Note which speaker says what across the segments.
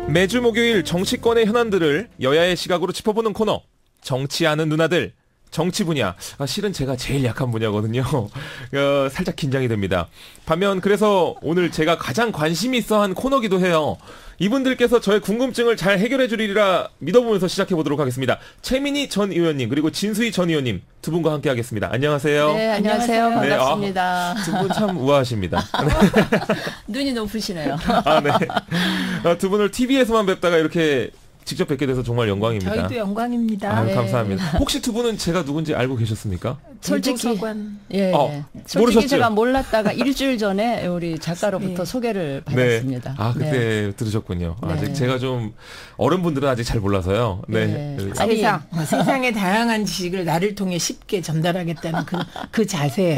Speaker 1: 매주 목요일 정치권의 현안들을 여야의 시각으로 짚어보는 코너 정치하는 누나들 정치 분야 실은 제가 제일 약한 분야거든요. 살짝 긴장이 됩니다. 반면 그래서 오늘 제가 가장 관심이 있어 한 코너기도 해요. 이분들께서 저의 궁금증을 잘 해결해 주리라 믿어보면서 시작해 보도록 하겠습니다. 최민희 전 의원님 그리고 진수희 전 의원님 두 분과 함께 하겠습니다. 안녕하세요.
Speaker 2: 네, 안녕하세요. 반갑습니다.
Speaker 1: 두 분 참 우아하십니다.
Speaker 2: 눈이 높으시네요.
Speaker 1: 네. 두 분을 TV에서만 뵙다가 이렇게 직접 뵙게 돼서 정말 영광입니다.
Speaker 3: 저희도 영광입니다.
Speaker 1: 네. 감사합니다. 혹시 두 분은 제가 누군지 알고 계셨습니까?
Speaker 2: 솔직히
Speaker 3: 예.
Speaker 2: 솔직히
Speaker 1: 모르셨죠?
Speaker 2: 제가 몰랐다가 일주일 전에 우리 작가로부터 소개를 받았습니다.
Speaker 1: 네. 그때
Speaker 2: 네.
Speaker 1: 들으셨군요.
Speaker 2: 네.
Speaker 1: 아직 제가 좀 어른분들은 아직 잘 몰라서요. 네.
Speaker 3: 세상의 다양한 지식을 나를 통해 쉽게 전달하겠다는 그 자세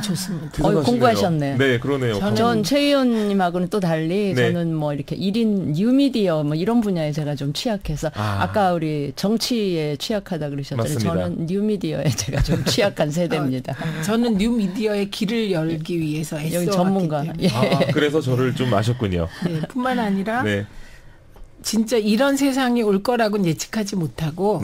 Speaker 3: 좋습니다.
Speaker 2: 공부하셨네.
Speaker 1: 네, 그러네요.
Speaker 2: 전 최 의원님하고는 또 달리 저는 뭐 이렇게 1인 뉴미디어 뭐 이런 분야에 제가 좀 취약해서 아까 우리 정치에 취약하다 그러셨잖아요.
Speaker 1: 맞습니다.
Speaker 2: 저는 뉴미디어에 제가 좀 취약한 세대입니다.
Speaker 3: 저는 뉴미디어의 길을 열기 위해서 애써왔기
Speaker 2: 여기 전문가.
Speaker 3: 때문에.
Speaker 1: 그래서 저를 좀 아셨군요.
Speaker 3: 네, 뿐만 아니라 진짜 이런 세상이 올 거라고는 예측하지 못하고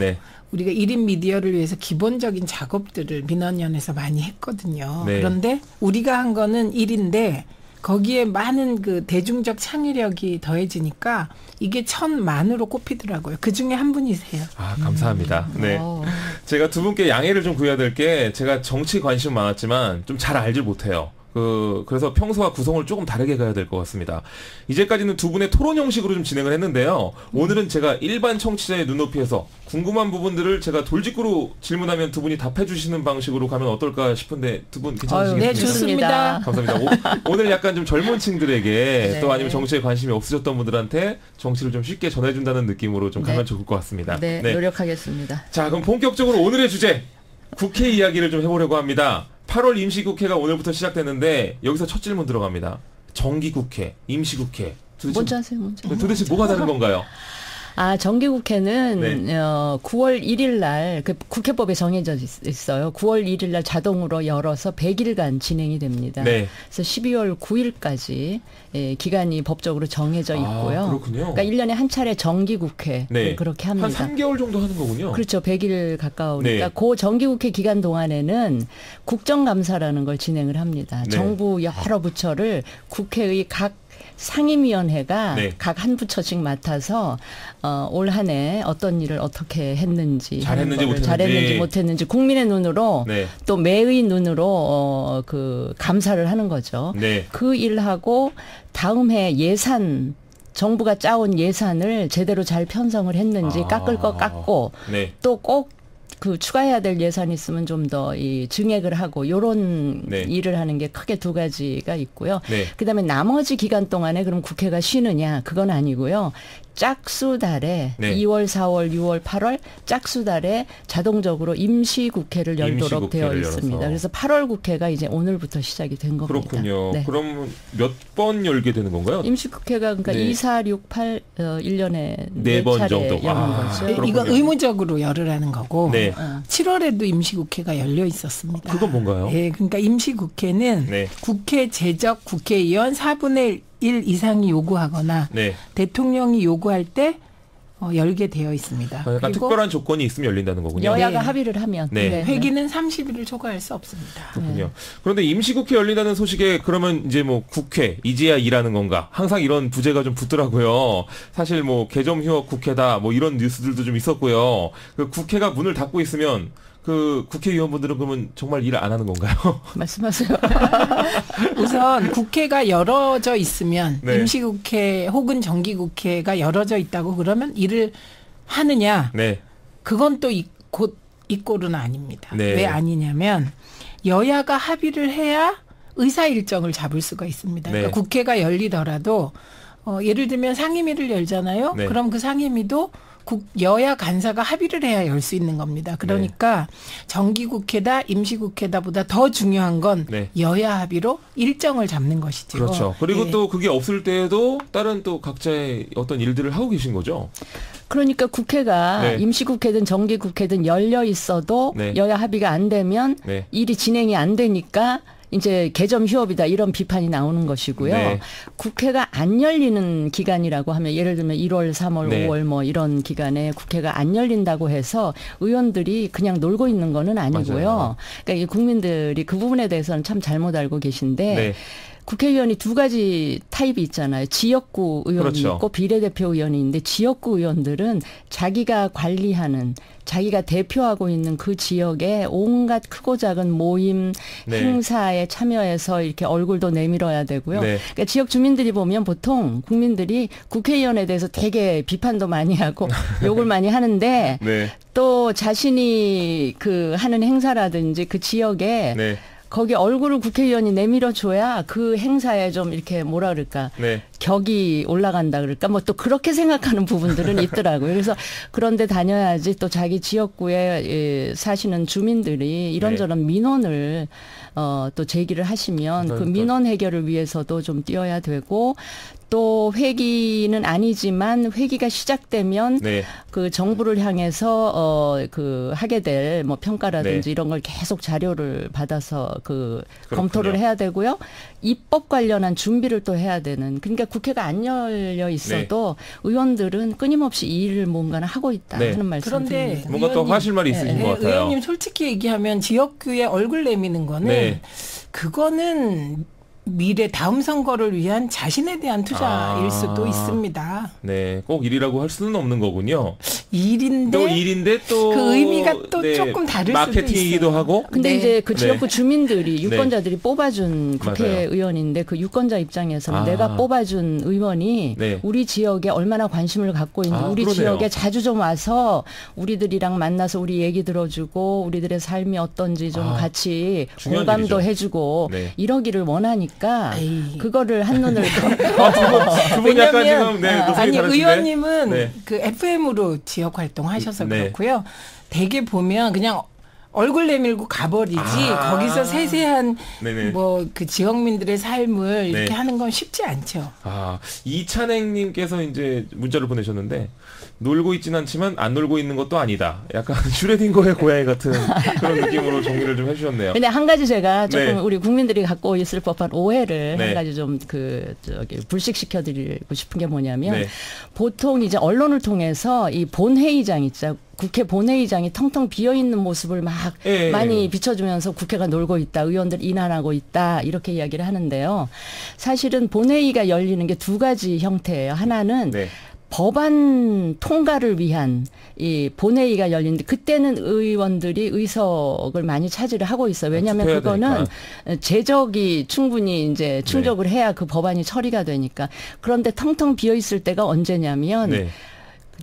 Speaker 3: 우리가 1인 미디어를 위해서 기본적인 작업들을 민원연에서 많이 했거든요. 그런데 우리가 한 거는 1인데 거기에 많은 그 대중적 창의력이 더해지니까 이게 1000만으로 꼽히더라고요. 그중에 한 분이세요.
Speaker 1: 감사합니다. 네. 제가 두 분께 양해를 좀 구해야 될 게 제가 정치 관심 많았지만 좀 잘 알질 못해요. 그래서 평소와 구성을 조금 다르게 가야 될 것 같습니다. 이제까지는 두 분의 토론 형식으로 좀 진행을 했는데요. 오늘은 제가 일반 청취자의 눈높이에서 궁금한 부분들을 제가 돌직구로 질문하면 두 분이 답해 주시는 방식으로 가면 어떨까 싶은데 두 분 괜찮으시겠습니까?
Speaker 3: 네, 좋습니다.
Speaker 1: 감사합니다. 오늘 약간 좀 젊은 층들에게 또 아니면 정치에 관심이 없으셨던 분들한테 정치를 좀 쉽게 전해준다는 느낌으로 좀 가면 좋을 것 같습니다.
Speaker 2: 네, 노력하겠습니다.
Speaker 1: 자, 그럼 본격적으로 오늘의 주제 국회 이야기를 좀 해보려고 합니다. 8월 임시국회가 오늘부터 시작되는데 여기서 첫 질문 들어갑니다. 정기국회, 임시국회.
Speaker 2: 먼저 하세요.
Speaker 1: 도대체 뭐가 다른 건가요?
Speaker 2: 정기국회는 9월 1일 날 국회법에 정해져 있어요. 9월 1일 날 자동으로 열어서 100일간 진행이 됩니다. 그래서 12월 9일까지 기간이 법적으로 정해져 있고요.
Speaker 1: 그렇군요.
Speaker 2: 그러니까 1년에 한 차례 정기국회 그렇게 합니다.
Speaker 1: 한 3개월 정도 하는 거군요.
Speaker 2: 그렇죠. 100일 가까우니까 그 정기국회 기간 동안에는 국정감사라는 걸 진행을 합니다. 정부 여러 부처를 국회의 각 상임위원회가 각 한 부처씩 맡아서 올 한 해 어떤 일을 어떻게 했는지 잘했는지 못했는지 국민의 눈으로 또 매의 눈으로 감사를 하는 거죠. 그 일하고 다음 해 예산 정부가 짜온 예산을 제대로 잘 편성을 했는지 깎을 거 깎고 또 꼭 추가해야 될 예산이 있으면 좀 더 증액을 하고 요런 일을 하는 게 크게 두 가지가 있고요. 그다음에 나머지 기간 동안에 그럼 국회가 쉬느냐 그건 아니고요. 짝수달에 2월, 4월, 6월, 8월 짝수달에 자동적으로 임시국회를 열도록 되어 있습니다. 그래서 8월 국회가 이제 오늘부터 시작이 된 겁니다.
Speaker 1: 그렇군요. 그럼 몇 번 열게 되는 건가요?
Speaker 2: 임시국회가 그러니까 2, 4, 6, 8 1년에
Speaker 1: 4번 정도
Speaker 2: 여는 거죠.
Speaker 3: 이거 의무적으로 열으라는 거고 7월에도 임시국회가 열려 있었습니다.
Speaker 1: 그건 뭔가요?
Speaker 3: 그러니까 임시국회는 국회 재적 국회의원 4분의 1 이상이 요구하거나 대통령이 요구할 때 열게 되어 있습니다.
Speaker 1: 그러니까 특별한 조건이 있으면 열린다는 거군요.
Speaker 2: 여야가 합의를 하면.
Speaker 3: 회기는 30일을 초과할 수 없습니다.
Speaker 1: 그렇군요. 그런데 임시국회 열린다는 소식에 그러면 이제 뭐 국회 이제야 일하는 건가? 항상 이런 부제가 좀 붙더라고요. 사실 뭐 개점 휴업 국회다 뭐 이런 뉴스들도 좀 있었고요. 국회가 문을 닫고 있으면 국회의원분들은 그러면 정말 일 안 하는 건가요?
Speaker 2: 말씀하세요.
Speaker 3: 우선 국회가 열어져 있으면 임시국회 혹은 정기국회가 열어져 있다고 그러면 일을 하느냐? 그건 또 곧 이꼴은 아닙니다. 왜 아니냐면 여야가 합의를 해야 의사 일정을 잡을 수가 있습니다. 그러니까 국회가 열리더라도 예를 들면 상임위를 열잖아요. 그럼 그 상임위도 여야 간사가 합의를 해야 열 수 있는 겁니다. 그러니까 정기국회다 임시국회다보다 더 중요한 건 여야 합의로 일정을 잡는 것이죠.
Speaker 1: 그렇죠. 그리고 또 그게 없을 때에도 다른 또 각자의 어떤 일들을 하고 계신 거죠.
Speaker 2: 그러니까 국회가 임시국회든 정기국회든 열려 있어도 여야 합의가 안 되면 일이 진행이 안 되니까 이제 개점 휴업이다 이런 비판이 나오는 것이고요. 네. 국회가 안 열리는 기간이라고 하면 예를 들면 1월, 3월, 네. 5월 뭐 이런 기간에 국회가 안 열린다고 해서 의원들이 그냥 놀고 있는 거는 아니고요. 맞아요. 그러니까 이 국민들이 그 부분에 대해서는 참 잘못 알고 계신데 네. 국회의원이 두 가지 타입이 있잖아요. 지역구 의원이 그렇죠. 있고 비례대표 의원이 있는데 지역구 의원들은 자기가 관리하는 자기가 대표하고 있는 그 지역의 온갖 크고 작은 모임 네. 행사에 참여해서 이렇게 얼굴도 내밀어야 되고요. 네. 그러니까 지역 주민들이 보면 보통 국민들이 국회의원에 대해서 되게 비판도 많이 하고 욕을 많이 하는데 네. 또 자신이 그 하는 행사라든지 그 지역에 네. 거기 얼굴을 국회의원이 내밀어줘야 그 행사에 좀 이렇게 뭐라 그럴까 네. 격이 올라간다 그럴까 뭐 또 그렇게 생각하는 부분들은 있더라고요. 그래서 그런데 다녀야지 또 자기 지역구에 사시는 주민들이 이런저런 네. 민원을 또 제기를 하시면 그 민원 해결을 위해서도 좀 뛰어야 되고 또 회기는 아니지만 회기가 시작되면 네. 그 정부를 향해서 그 하게 될 뭐 평가라든지 네. 이런 걸 계속 자료를 받아서 그 그렇군요. 검토를 해야 되고요. 입법 관련한 준비를 또 해야 되는 그러니까 국회가 안 열려 있어도 네. 의원들은 끊임없이 이 일을 뭔가는 하고 있다 네. 하는 말씀
Speaker 3: 그런데
Speaker 2: 드립니다.
Speaker 1: 뭔가 또 하실 말이 있으신 것 같아요.
Speaker 3: 의원님 솔직히 얘기하면 지역구에 얼굴 내미는 거는 네. 그거는 미래 다음 선거를 위한 자신에 대한 투자일 수도 있습니다.
Speaker 1: 네, 꼭 일이라고 할 수는 없는 거군요.
Speaker 3: 일인데
Speaker 1: 또 일인데 또
Speaker 3: 그 의미가 또
Speaker 1: 네,
Speaker 3: 조금 다를
Speaker 1: 마케팅이기도
Speaker 3: 수도 있어요.
Speaker 1: 하고.
Speaker 2: 근데
Speaker 3: 네.
Speaker 2: 이제 그 지역구
Speaker 1: 네.
Speaker 2: 주민들이 유권자들이 네. 뽑아준 국회의원인데 그 유권자 입장에서는 내가 뽑아준 의원이 네. 우리 지역에 얼마나 관심을 갖고 있는 우리 그러네요. 지역에 자주 좀 와서 우리들이랑 만나서 우리 얘기 들어주고 우리들의 삶이 어떤지 좀 같이 공감도 일이죠. 해주고 네. 이러기를 원하니까. 그거를 한눈을
Speaker 1: 두 분 약간 지금 네,
Speaker 3: 아니 의원님은 네. 그 FM으로 지역 활동하셔서 네. 그렇고요. 대개 보면 그냥 얼굴 내밀고 가버리지 거기서 세세한 뭐 그 지역민들의 삶을 이렇게 네. 하는 건 쉽지 않죠.
Speaker 1: 이찬행님께서 이제 문자를 보내셨는데 놀고 있진 않지만 안 놀고 있는 것도 아니다. 약간 슈레딩거의 고양이 같은 그런 느낌으로 정리를 좀 해주셨네요.
Speaker 2: 근데 한 가지 제가 조금 네. 우리 국민들이 갖고 있을 법한 오해를 네. 한 가지 좀 불식시켜드리고 싶은 게 뭐냐면 네. 보통 이제 언론을 통해서 이 본회의장 있죠. 국회 본회의장이 텅텅 비어있는 모습을 막 많이 비춰주면서 국회가 놀고 있다. 의원들 인한하고 있다. 이렇게 이야기를 하는데요. 사실은 본회의가 열리는 게 두 가지 형태예요. 하나는 네. 법안 통과를 위한 이 본회의가 열리는데 그때는 의원들이 의석을 많이 차지를 하고 있어요. 왜냐하면 그거는 되니까. 재적이 충분히 이제 충족을 해야 그 법안이 처리가 되니까. 그런데 텅텅 비어 있을 때가 언제냐면 네.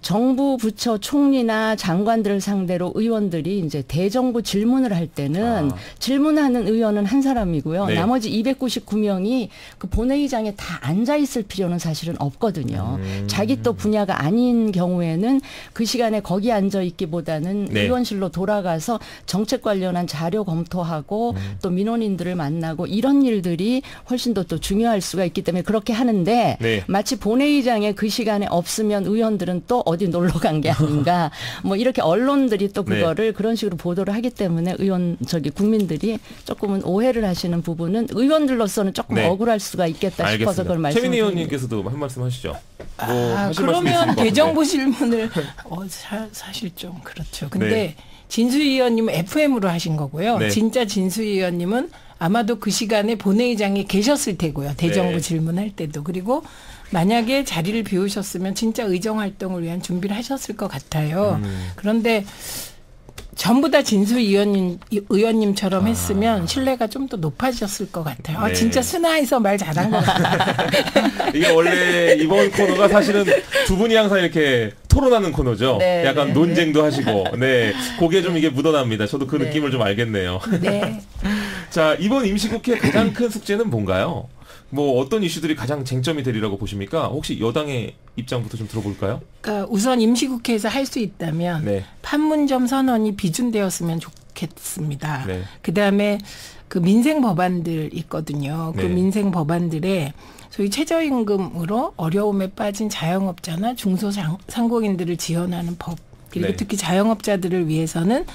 Speaker 2: 정부 부처 총리나 장관들을 상대로 의원들이 이제 대정부 질문을 할 때는 질문하는 의원은 한 사람이고요. 네. 나머지 299명이 그 본회의장에 다 앉아 있을 필요는 사실은 없거든요. 자기 또 분야가 아닌 경우에는 그 시간에 거기 앉아 있기보다는 네. 의원실로 돌아가서 정책 관련한 자료 검토하고 또 민원인들을 만나고 이런 일들이 훨씬 더 또 중요할 수가 있기 때문에 그렇게 하는데 네. 마치 본회의장에 그 시간에 없으면 의원들은 또 어디 놀러 간 게 아닌가. 뭐 이렇게 언론들이 또 그거를 네. 그런 식으로 보도를 하기 때문에 국민들이 조금은 오해를 하시는 부분은 의원들로서는 조금 네. 억울할 수가 있겠다 알겠습니다. 싶어서 그걸 말씀드립니다.
Speaker 1: 최민희 의원님께서도 한 말씀 하시죠.
Speaker 3: 그러면 대정부 질문을 사실 좀 그렇죠. 근데 네. 진수희 의원님은 FM으로 하신 거고요. 네. 진짜 진수희 의원님은 아마도 그 시간에 본회의장에 계셨을 테고요. 대정부 네. 질문할 때도. 그리고 만약에 자리를 비우셨으면 진짜 의정활동을 위한 준비를 하셨을 것 같아요. 그런데 전부 다 진수희 의원님처럼 했으면 신뢰가 좀 더 높아졌을 것 같아요. 네. 진짜 순화해서 말 잘한 것 같아요.
Speaker 1: 이게 원래 이번 코너가 사실은 두 분이 항상 이렇게 토론하는 코너죠. 네, 약간 네. 논쟁도 하시고. 네. 그게 좀 이게 묻어납니다. 저도 그 네. 느낌을 좀 알겠네요.
Speaker 3: 네.
Speaker 1: 자, 이번 임시국회 가장 큰 숙제는 뭔가요? 뭐 어떤 이슈들이 가장 쟁점이 되리라고 보십니까? 혹시 여당의 입장부터 좀 들어볼까요?
Speaker 3: 그러니까 우선 임시국회에서 할 수 있다면 네. 판문점 선언이 비준되었으면 좋겠습니다. 네. 그다음에 그 민생 법안들 있거든요. 그 네. 민생 법안들에 소위 최저임금으로 어려움에 빠진 자영업자나 중소상공인들을 지원하는 법 그리고 네. 특히 자영업자들을 위해서는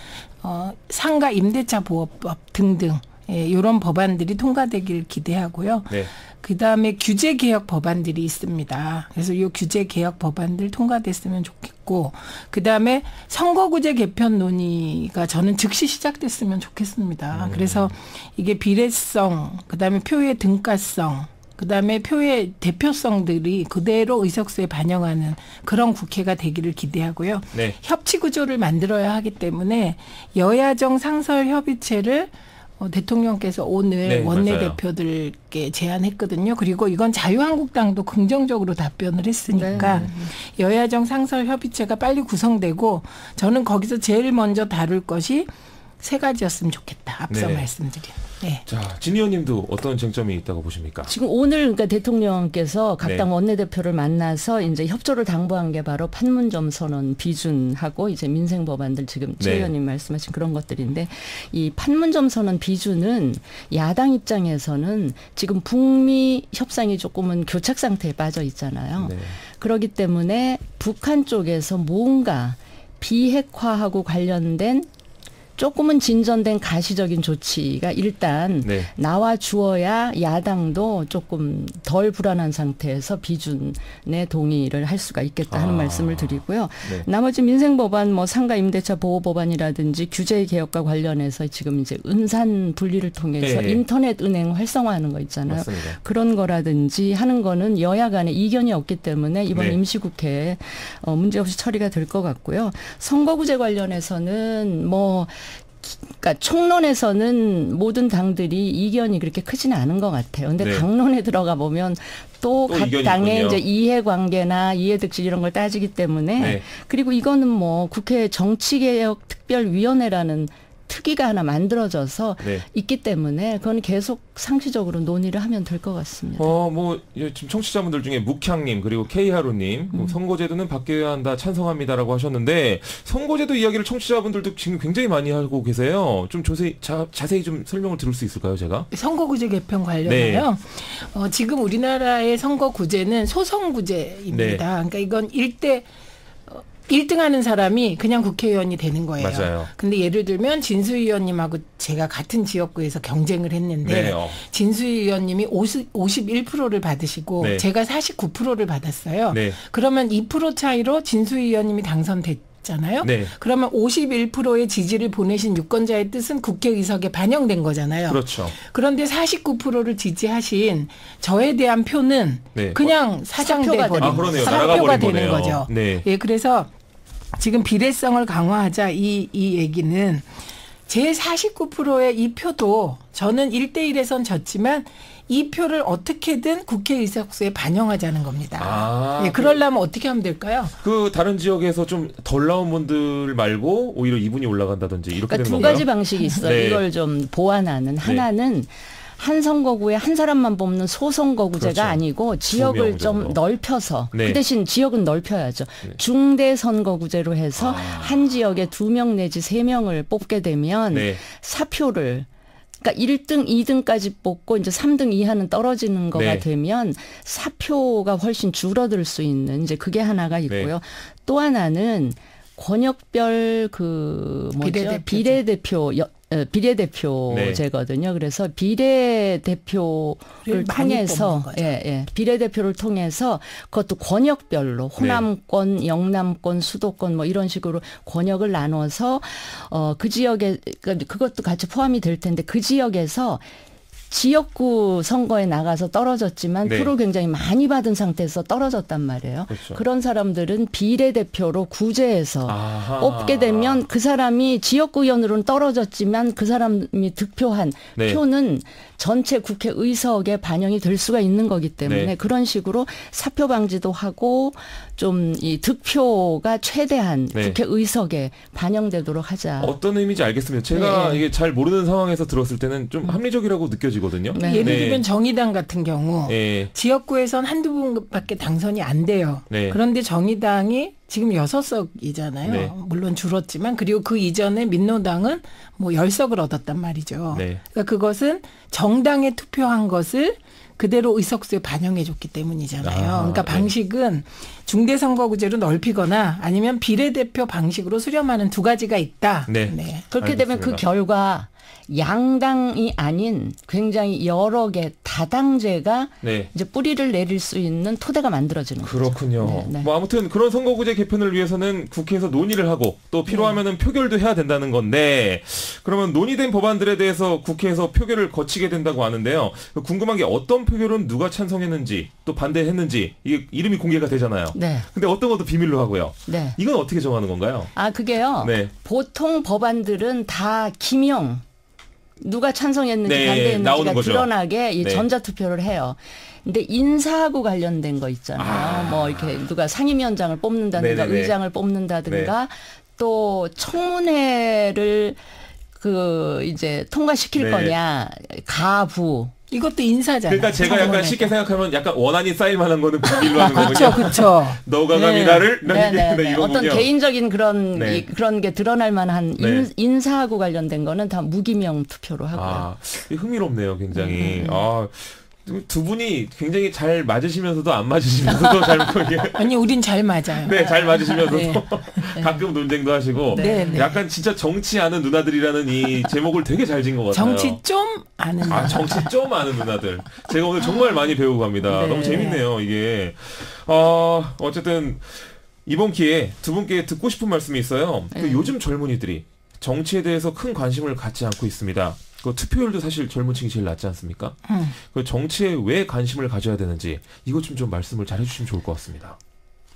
Speaker 3: 상가 임대차 보호법 등등 이런 법안들이 통과되길 기대하고요. 네. 그다음에 규제개혁 법안들이 있습니다. 그래서 이 규제개혁 법안들 통과됐으면 좋겠고 그다음에 선거구제 개편 논의가 저는 즉시 시작됐으면 좋겠습니다. 그래서 이게 비례성, 그다음에 표의 등가성, 그다음에 표의 대표성들이 그대로 의석수에 반영하는 그런 국회가 되기를 기대하고요. 네. 협치 구조를 만들어야 하기 때문에 여야정 상설협의체를 대통령께서 오늘 원내대표들께 제안했거든요. 그리고 이건 자유한국당도 긍정적으로 답변을 했으니까 여야정 상설협의체가 빨리 구성되고 저는 거기서 제일 먼저 다룰 것이 3가지였으면 좋겠다. 앞서 말씀드린. 네.
Speaker 1: 자, 진 의원님도 어떤 쟁점이 있다고 보십니까?
Speaker 2: 지금 오늘 그러니까 대통령께서 각 당 원내대표를 만나서 이제 협조를 당부한 게 바로 판문점 선언 비준하고 이제 민생 법안들 지금 최 의원님 말씀하신 그런 것들인데 이 판문점 선언 비준은 야당 입장에서는 지금 북미 협상이 조금은 교착 상태에 빠져 있잖아요. 그렇기 때문에 북한 쪽에서 뭔가 비핵화하고 관련된 조금은 진전된 가시적인 조치가 일단 나와 주어야 야당도 조금 덜 불안한 상태에서 비준에 동의를 할 수가 있겠다 하는 말씀을 드리고요. 나머지 민생 법안 뭐 상가 임대차 보호 법안이라든지 규제 개혁과 관련해서 지금 이제 은산 분리를 통해서 인터넷 은행 활성화하는 거 있잖아요. 맞습니다. 그런 거라든지 하는 거는 여야 간에 이견이 없기 때문에 이번 임시국회에 문제없이 처리가 될 것 같고요. 선거구제 관련해서는 그러니까 총론에서는 모든 당들이 이견이 그렇게 크지는 않은 것 같아요. 근데 당론에 들어가 보면 또 각 당의 이제 이해관계나 이해득실 이런 걸 따지기 때문에 그리고 이거는 뭐 국회 정치개혁 특별위원회라는 특위가 하나 만들어져서 있기 때문에 그건 계속 상시적으로 논의를 하면 될 것 같습니다.
Speaker 1: 지금 청취자분들 중에 묵향님 그리고 K하루님 선거제도는 바뀌어야 한다 찬성합니다라고 하셨는데 선거제도 이야기를 청취자분들도 지금 굉장히 많이 하고 계세요. 좀 자세히 좀 설명을 들을 수 있을까요, 제가?
Speaker 3: 선거구제 개편 관련하여 지금 우리나라의 선거구제는 소선구제입니다. 그러니까 이건 1등 하는 사람이 그냥 국회의원이 되는 거예요.
Speaker 1: 맞아요.
Speaker 3: 근데 예를 들면 진수희 의원님하고 제가 같은 지역구에서 경쟁을 했는데 진수희 의원님이 51%를 받으시고 제가 49%를 받았어요. 그러면 2% 차이로 진수희 의원님이 당선됐잖아요. 그러면 51%의 지지를 보내신 유권자의 뜻은 국회의석에 반영된 거잖아요.
Speaker 1: 그렇죠.
Speaker 3: 그런데 49%를 지지하신 저에 대한 표는 그냥 사장돼 버린 사표가 되는 거죠. 그래서 지금 비례성을 강화하자 이 얘기는 제 49%의 이 표도 저는 1대1에선 졌지만 이 표를 어떻게든 국회의석수에 반영하자는 겁니다. 그러려면 어떻게 하면 될까요?
Speaker 1: 다른 지역에서 좀 덜 나온 분들 말고 오히려 이분이 올라간다든지 이렇게 되는 건가요?
Speaker 2: 2가지 방식이 있어요. 이걸 좀 보완하는. 하나는 한 선거구에 한 사람만 뽑는 소선거구제가 아니고 지역을 좀 넓혀서 그 대신 지역은 넓혀야죠. 중대 선거구제로 해서 한 지역에 2명 내지 3명을 뽑게 되면 사표를 그러니까 1등, 2등까지 뽑고 이제 3등 이하는 떨어지는 거가 되면 사표가 훨씬 줄어들 수 있는 이제 그게 하나가 있고요. 또 하나는 권역별 비례대표제거든요. 그래서 비례대표를 통해서 비례대표를 통해서 그것도 권역별로 호남권, 영남권, 수도권 뭐 이런 식으로 권역을 나눠서 그 지역에 그것도 같이 포함이 될 텐데 그 지역에서 지역구 선거에 나가서 떨어졌지만 표를 굉장히 많이 받은 상태에서 떨어졌단 말이에요. 그런 사람들은 비례대표로 구제해서 뽑게 되면 그 사람이 지역구 의원으로는 떨어졌지만 그 사람이 득표한 표는 전체 국회의석에 반영이 될 수가 있는 거기 때문에 그런 식으로 사표 방지도 하고 좀 이 득표가 최대한 국회의석에 반영되도록 하자.
Speaker 1: 어떤 의미인지 알겠습니다. 제가 이게 잘 모르는 상황에서 들었을 때는 좀 합리적이라고 느껴지거든요.
Speaker 3: 예를 들면 정의당 같은 경우 지역구에선 한두 분밖에 당선이 안 돼요. 그런데 정의당이 지금 6석이잖아요. 물론 줄었지만 그리고 그 이전에 민노당은 뭐 10석을 얻었단 말이죠. 그러니까 그것은 정당에 투표한 것을 그대로 의석수에 반영해줬기 때문이잖아요. 그러니까 방식은 중대선거구제로 넓히거나 아니면 비례대표 방식으로 수렴하는 2가지가 있다.
Speaker 2: 그렇게 되면 그 결과 양당이 아닌 굉장히 여러 개 다당제가 네. 이제 뿌리를 내릴 수 있는 토대가 만들어지는
Speaker 1: 그렇군요.
Speaker 2: 거죠. 네, 네.
Speaker 1: 뭐 아무튼 그런 선거구제 개편을 위해서는 국회에서 논의를 하고 또 필요하면은 표결도 해야 된다는 건데 그러면 논의된 법안들에 대해서 국회에서 표결을 거치게 된다고 하는데요. 궁금한 게 어떤 표결은 누가 찬성했는지 또 반대했는지 이게 이름이 공개가 되잖아요.
Speaker 2: 네.
Speaker 1: 근데 어떤 것도 비밀로 하고요.
Speaker 2: 네.
Speaker 1: 이건 어떻게 정하는 건가요?
Speaker 2: 아 그게요. 네. 보통 법안들은 다 기명 누가 찬성했는지
Speaker 1: 네,
Speaker 2: 반대했는지가 드러나게 네. 전자투표를 해요. 근데 인사하고 관련된 거 있잖아요. 뭐 이렇게 누가 상임위원장을 뽑는다든가 네네네. 의장을 뽑는다든가 네. 또 청문회를 이제 통과시킬 네. 거냐 가부
Speaker 3: 이것도 인사잖아요.
Speaker 1: 그러니까 제가 약간 쉽게 생각하면 약간 원한이 쌓일 만한 거는 비밀로 하는 거거든요.
Speaker 3: 그렇죠.
Speaker 1: 너가 감히 나를
Speaker 2: 어떤 개인적인 그런 그런 게 드러날 만한 인사하고 관련된 거는 다 무기명 투표로 하고요.
Speaker 1: 아, 흥미롭네요, 굉장히. 두 분이 굉장히 잘 맞으시면서도 안 맞으시면서도 잘
Speaker 3: 아니 우린 잘 맞아요.
Speaker 1: 네, 잘 맞으시면서도 네. 가끔 논쟁도 하시고 약간 진짜 정치 아는 누나들이라는 이 제목을 되게 잘 지은 것 같아요.
Speaker 3: 정치 좀 아는 누나들.
Speaker 1: 정치 좀 아는 누나들. 제가 오늘 정말 많이 배우고 갑니다. 네. 너무 재밌네요, 이게. 어쨌든 이번 기회에 두 분께 듣고 싶은 말씀이 있어요. 요즘 젊은이들이 정치에 대해서 큰 관심을 갖지 않고 있습니다. 그 투표율도 사실 젊은 층이 제일 낮지 않습니까? 그 정치에 왜 관심을 가져야 되는지 이것 좀 말씀을 잘 해주시면 좋을 것 같습니다.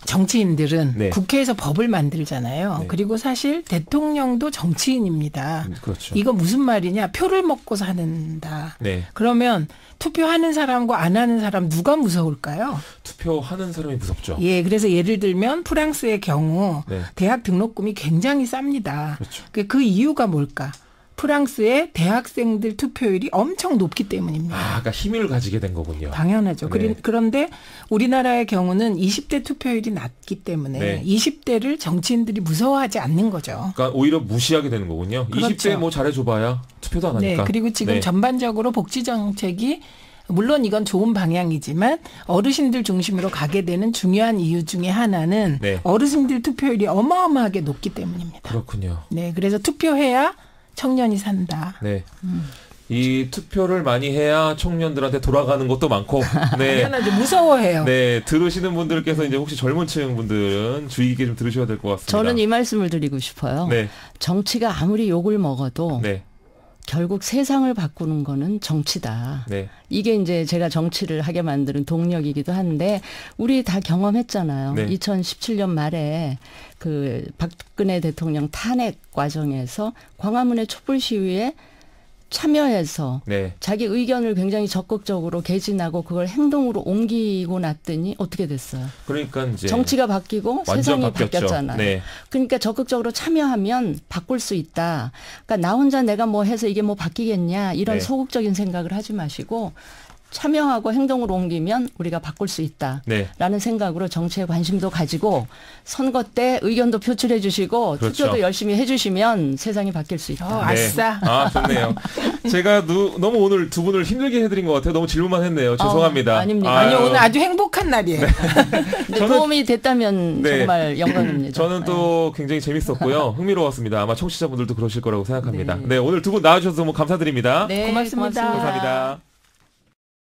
Speaker 3: 정치인들은 네. 국회에서 법을 만들잖아요. 네. 그리고 사실 대통령도 정치인입니다.
Speaker 1: 그렇죠.
Speaker 3: 이거 무슨 말이냐? 표를 먹고 사는다.
Speaker 1: 네.
Speaker 3: 그러면 투표하는 사람과 안 하는 사람 누가 무서울까요?
Speaker 1: 투표하는 사람이 무섭죠.
Speaker 3: 예, 그래서 예를 들면 프랑스의 경우 네. 대학 등록금이 굉장히 쌉니다.
Speaker 1: 그렇죠.
Speaker 3: 그 이유가 뭘까? 프랑스의 대학생들 투표율이 엄청 높기 때문입니다.
Speaker 1: 그러니까 힘을 가지게 된 거군요.
Speaker 3: 당연하죠. 네. 그런데 우리나라의 경우는 20대 투표율이 낮기 때문에 네. 20대를 정치인들이 무서워하지 않는 거죠.
Speaker 1: 그러니까 오히려 무시하게 되는 거군요.
Speaker 3: 그렇죠.
Speaker 1: 20대 뭐 잘해줘봐야 투표도 안 하니까.
Speaker 3: 네. 그리고 지금 네. 전반적으로 복지 정책이 물론 이건 좋은 방향이지만 어르신들 중심으로 가게 되는 중요한 이유 중에 하나는 네. 어르신들 투표율이 어마어마하게 높기 때문입니다.
Speaker 1: 그렇군요.
Speaker 3: 네. 그래서 투표해야 청년이 산다.
Speaker 1: 네. 이 투표를 많이 해야 청년들한테 돌아가는 것도 많고. 네.
Speaker 3: 당연하죠. 무서워해요.
Speaker 1: 네. 들으시는 분들께서 이제 혹시 젊은 층 분들은 주의 깊게 좀 들으셔야 될 것 같습니다.
Speaker 2: 저는 이 말씀을 드리고 싶어요. 네. 정치가 아무리 욕을 먹어도 네. 결국 세상을 바꾸는 거는 정치다. 네. 이게 이제 제가 정치를 하게 만드는 동력이기도 한데 우리 다 경험했잖아요. 네. 2017년 말에 그 박근혜 대통령 탄핵 과정에서 광화문의 촛불 시위에 참여해서 네. 자기 의견을 굉장히 적극적으로 개진하고 그걸 행동으로 옮기고 났더니 어떻게 됐어요?
Speaker 1: 그러니까 이제
Speaker 2: 정치가 바뀌고 세상이 바뀌었잖아요.
Speaker 1: 네.
Speaker 2: 그러니까 적극적으로 참여하면 바꿀 수 있다. 그러니까 나 혼자 내가 뭐 해서 이게 뭐 바뀌겠냐 이런
Speaker 1: 네.
Speaker 2: 소극적인 생각을 하지 마시고 참여하고 행동으로 옮기면 우리가 바꿀 수 있다라는 네. 생각으로 정치에 관심도 가지고 선거 때 의견도 표출해 주시고 그렇죠. 투표도 열심히 해 주시면 세상이 바뀔 수 있다.
Speaker 3: 아싸.
Speaker 1: 아, 좋네요. 제가 너무 오늘 두 분을 힘들게 해드린 것 같아요. 너무 질문만 했네요. 죄송합니다.
Speaker 2: 아닙니다.
Speaker 3: 아니 오늘 아주 행복한 날이에요.
Speaker 2: 네. 도움이 됐다면 네. 정말 영광입니다.
Speaker 1: 저는 또 굉장히 재밌었고요. 흥미로웠습니다. 아마 청취자분들도 그러실 거라고 생각합니다. 네, 오늘 두 분 나와주셔서 너무 감사드립니다.
Speaker 2: 네, 고맙습니다.
Speaker 1: 감사합니다.